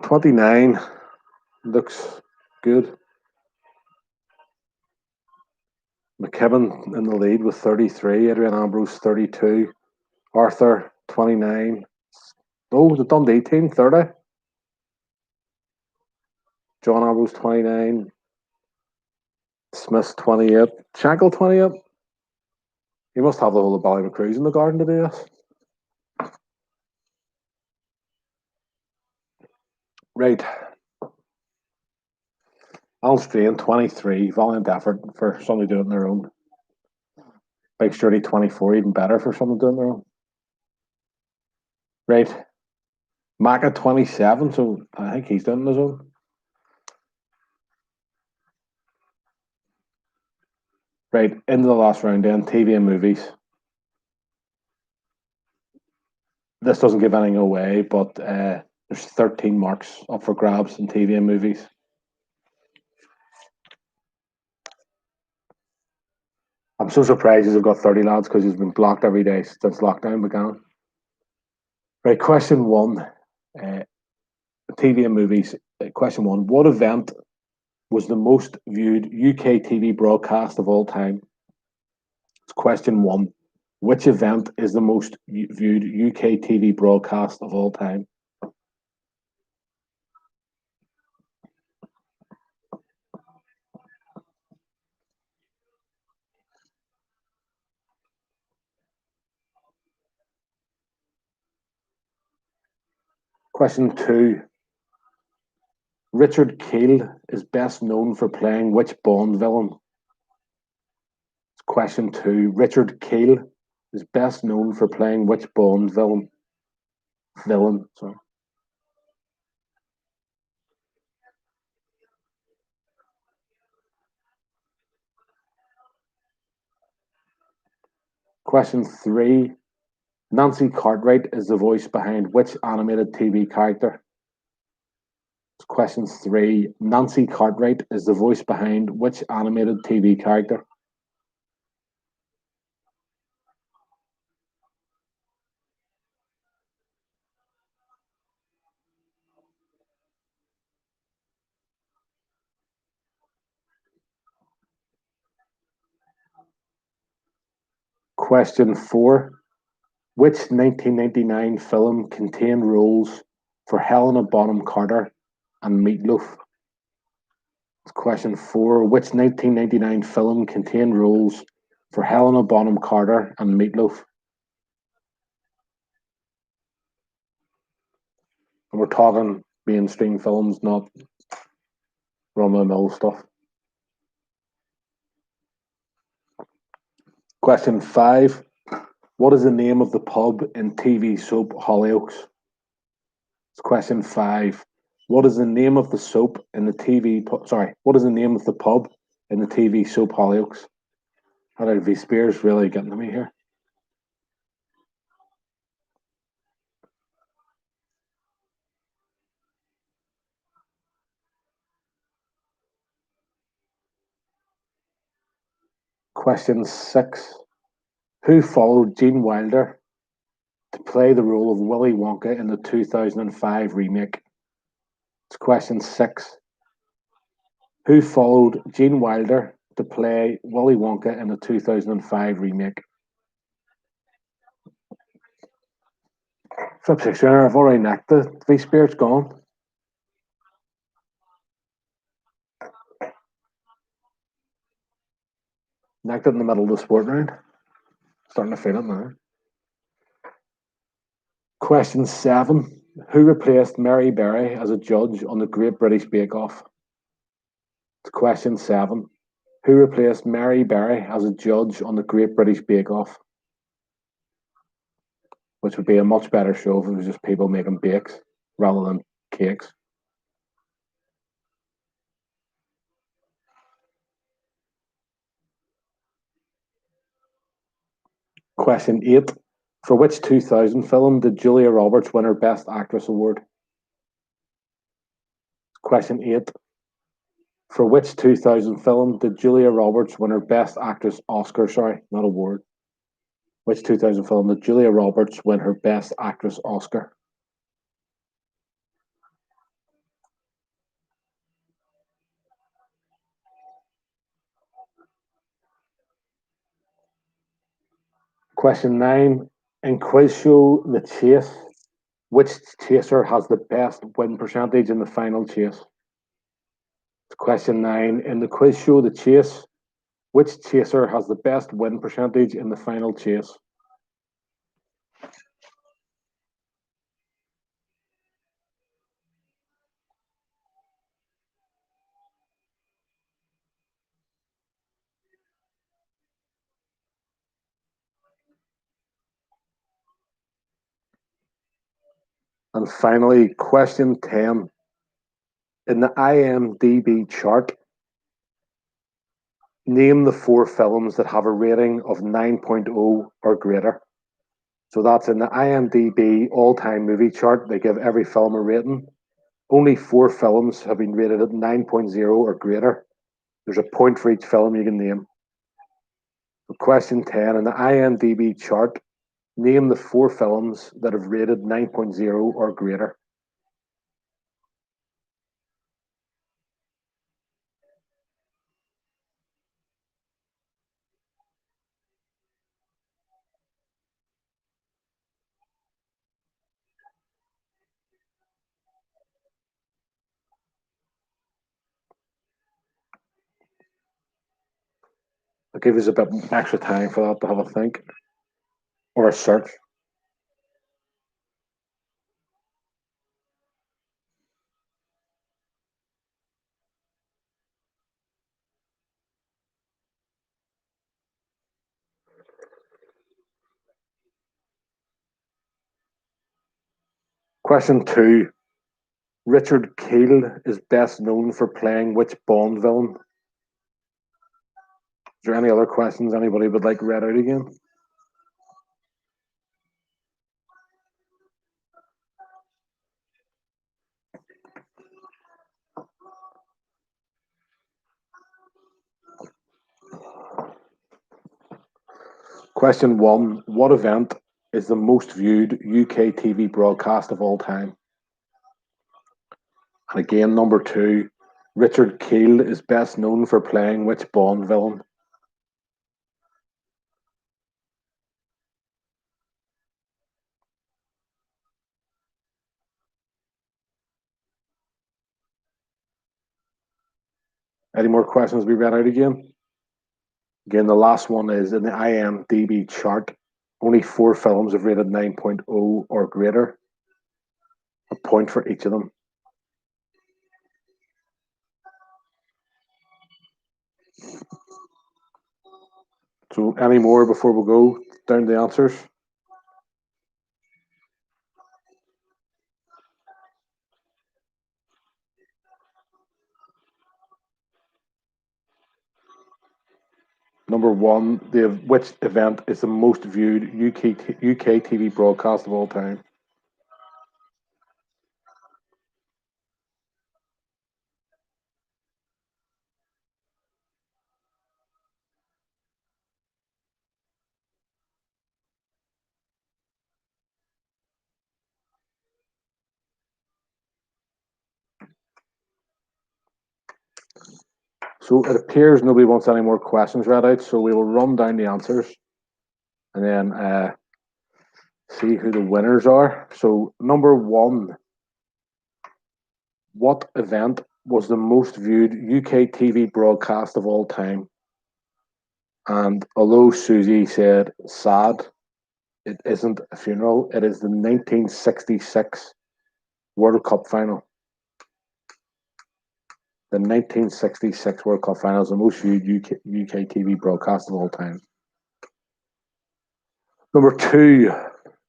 $29 looks good. McKibben in the lead with 33, Adrian Ambrose 32, Arthur 29. Oh, the Dundee team 30. John Ambrose 29, Smith 28, Shankle 28. He must have the whole of Ballymacruise in the garden to do this. Right. Alan Strain 23, valiant effort for somebody doing their own. Big Sturdy 24, even better for someone doing their own. Right. Macca 27, so I think he's doing his own. Right, into the last round then, TV and movies. This doesn't give anything away, but there's 13 marks up for grabs in TV and movies. I'm so surprised he's got 30 lads because he's been blocked every day since lockdown began. Right, question 1. TV and movies. Question 1. What event was the most viewed UK TV broadcast of all time? It's question 1. Which event is the most viewed UK TV broadcast of all time? Question 2. Richard Kiel is best known for playing which Bond villain? Question 2. Richard Kiel is best known for playing which Bond villain? Sorry. Question 3. Nancy Cartwright is the voice behind which animated TV character? Question 3. Nancy Cartwright is the voice behind which animated TV character? Question 4. Which 1999 film contained roles for Helena Bonham Carter and Meat Loaf? Question 4. Which 1999 film contained roles for Helena Bonham Carter and Meat Loaf? And we're talking mainstream films, not run-of-the-mill stuff. Question 5. What is the name of the pub in TV soap Hollyoaks? Question 5. What is the name of the soap in the what is the name of the pub in the TV soap Hollyoaks? How V Spears really getting to me here? Question 6. Who followed Gene Wilder to play the role of Willy Wonka in the 2005 remake? It's question 6. Who followed Gene Wilder to play Willy Wonka in the 2005 remake? Flip 6 I've already necked it. V Spirit's gone. Necked it in the middle of the sport round. Starting to feel it now. Question 7. Who replaced Mary Berry as a judge on the Great British Bake Off? Question 7. Who replaced Mary Berry as a judge on the Great British Bake Off? Which would be a much better show if it was just people making bakes rather than cakes. Question 8. For which 2000 film did Julia Roberts win her Best Actress award? Question 8. For which 2000 film did Julia Roberts win her Best Actress Oscar? Sorry, not award. Which 2000 film did Julia Roberts win her Best Actress Oscar? Question 9. In quiz show The Chase, which chaser has the best win percentage in the final chase? Question 9. In the quiz show The Chase, which chaser has the best win percentage in the final chase? And finally, question 10. In the IMDb chart, name the 4 films that have a rating of 9.0 or greater. So that's in the IMDb all-time movie chart. They give every film a rating. Only 4 films have been rated at 9.0 or greater. There's a point for each film you can name. So question 10, in the IMDb chart, name the 4 films that have rated 9.0 or greater. I'll give you a bit extra time for that to have a think or a search. Question 2. Richard Kiel is best known for playing which Bond villain? Is there any other questions anybody would like read out again? Question 1. What event is the most viewed UK TV broadcast of all time? And again, number 2. Richard Kiel is best known for playing which Bond villain? Any more questions to be read out again? Again, the last one is in the IMDb chart. Only 4 films have rated 9.0 or greater. A point for each of them. So, any more before we go down the answers? Number 1, which event is the most viewed UK TV broadcast of all time? So it appears nobody wants any more questions read out, so we will run down the answers and then see who the winners are. So number 1, what event was the most viewed UK TV broadcast of all time? And although Susie said sad, it isn't a funeral. It is the 1966 World Cup final. The 1966 World Cup final is the most viewed UK TV broadcast of all time. Number 2,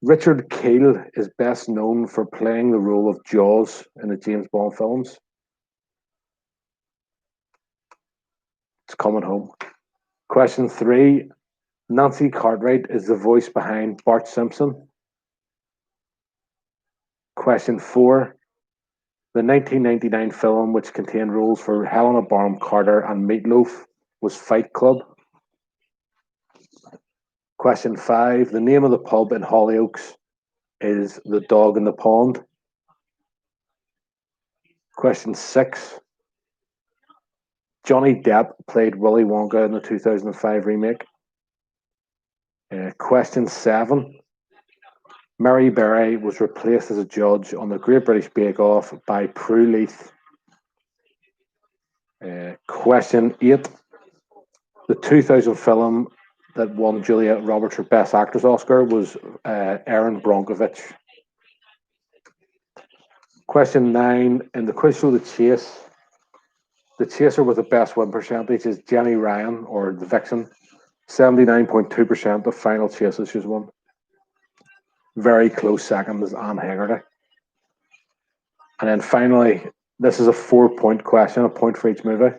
Richard Kiel is best known for playing the role of Jaws in the James Bond films. It's coming home. Question 3, Nancy Cartwright is the voice behind Bart Simpson. Question 4. The 1999 film, which contained roles for Helena Bonham Carter and Meatloaf, was Fight Club. Question 5. The name of the pub in Hollyoaks is The Dog in the Pond. Question 6. Johnny Depp played Willy Wonka in the 2005 remake. Question 7. Mary Berry was replaced as a judge on the Great British Bake Off by Prue Leith. Question 8. The 2000 film that won Julia Roberts her Best Actress Oscar was Erin Brockovich. Question 9. In the quiz show The Chase, the chaser with the best win percentage is Jenny Ryan, or the Vixen. 79.2% of final chases she's won. Very close second is Anne Hegarty. And then finally, this is a 4-point question, a point for each movie.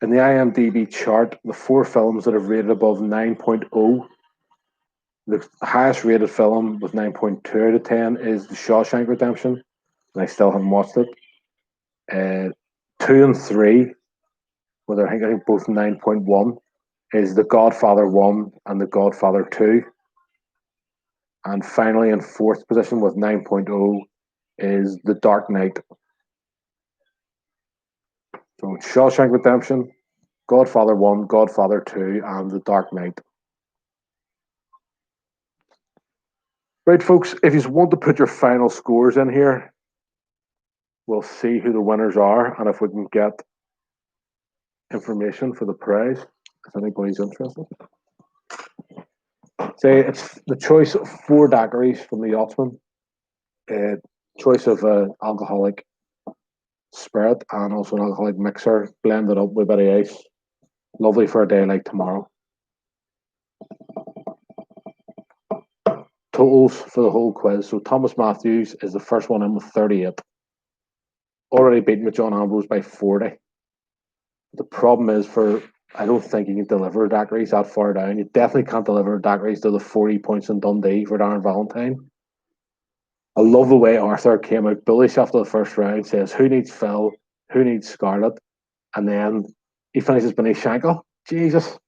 In the IMDb chart, the 4 films that have rated above 9.0, the highest rated film with 9.2 out of 10 is The Shawshank Redemption, and I still haven't watched it. 2 and 3, with I think both 9.1, is The Godfather 1 and The Godfather 2. And finally, in 4th position with 9.0 is The Dark Knight. So Shawshank Redemption, Godfather 1, Godfather 2, and The Dark Knight. Right, folks, if you want to put your final scores in here, we'll see who the winners are and if we can get information for the prize, if anybody's interested. Say it's the choice of 4 daiquiris from the Yachtsman, choice of an alcoholic spirit and also an alcoholic mixer blended up with a bit of ice. Lovely for a day like tomorrow. Totals for the whole quiz. So Thomas Matthews is the first one in with 38. Already beaten John Ambrose by 40. The problem is I don't think you can deliver daiquiris that far down. You definitely can't deliver daiquiris to the 40 points in Dundee for Darren Valentine. I love the way Arthur came out bullish after the first round, says, who needs Phil? Who needs Scarlett? And then he finishes beneath Shankle. Jesus.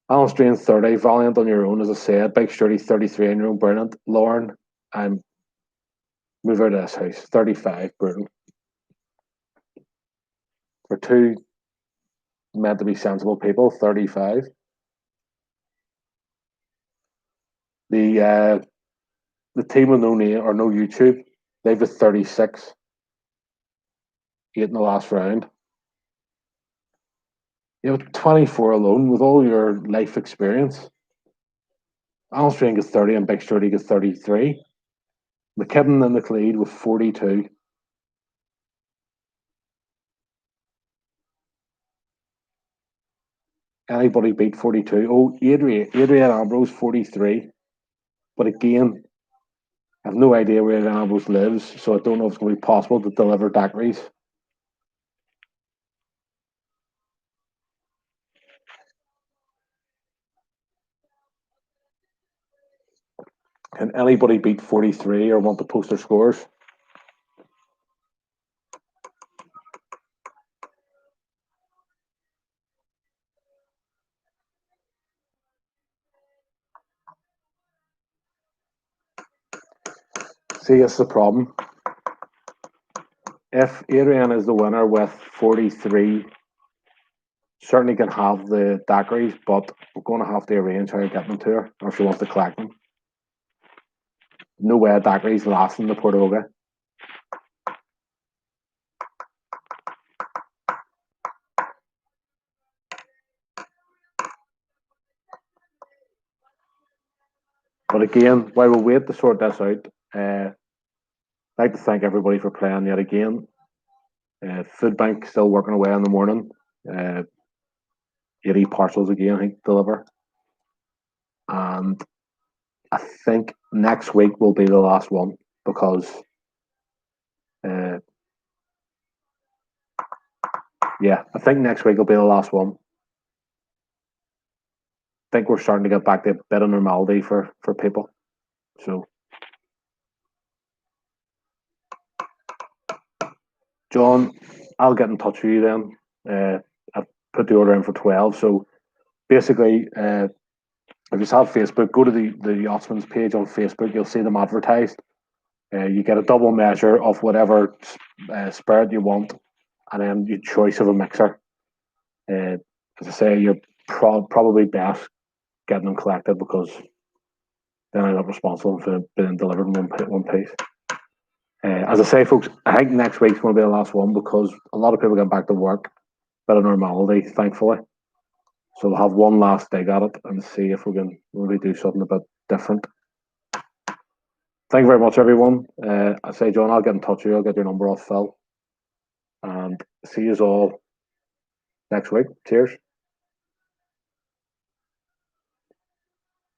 Alan Strain 30, Valiant on your own, as I said. Big Sturdy 33 on your own, brilliant. Lauren, I'm move out of this house. 35, brutal. For 2 meant to be sensible people, 35. The team with no name or no YouTube, they've a 36. 8 in the last round. You have 24 alone with all your life experience. Alan Strain gets 30 and Big Sturdy gets 33. McKibben and the Cleed with 42. Anybody beat 42? Oh, Adrian Ambrose 43. But again, I have no idea where Adrian Ambrose lives, so I don't know if it's going to be possible to deliver daiquiris. Can anybody beat 43 or want to post their scores? See, that's the problem. If Adrian is the winner with 43, certainly can have the daiquiris, but we're going to have to arrange how to get them to her, or if she wants to collect them. No way daiquiris last in the Portugal. But again, while we wait to sort this out, I'd like to thank everybody for playing yet again. Food Bank still working away in the morning. 80 parcels again, I think, deliver. And I think next week will be the last one because, yeah, I think next week will be the last one. think we're starting to get back to a bit of normality for people. So, John, I'll get in touch with you then. I've put the order in for 12. So basically, if you have Facebook, go to the Yachtsman's page on Facebook. You'll see them advertised. You get a double measure of whatever spirit you want, and then your choice of a mixer. As I say, you're probably best getting them collected, because then I'm not responsible for being delivered in one piece. As I say, folks, I think next week's going to be the last one, because a lot of people get back to work, bit of normality, thankfully. So we'll have one last dig at it and see if we can really do something a bit different. Thank you very much, everyone. I say, John, I'll get in touch with you. I'll get your number off Phil. And see you all next week. Cheers.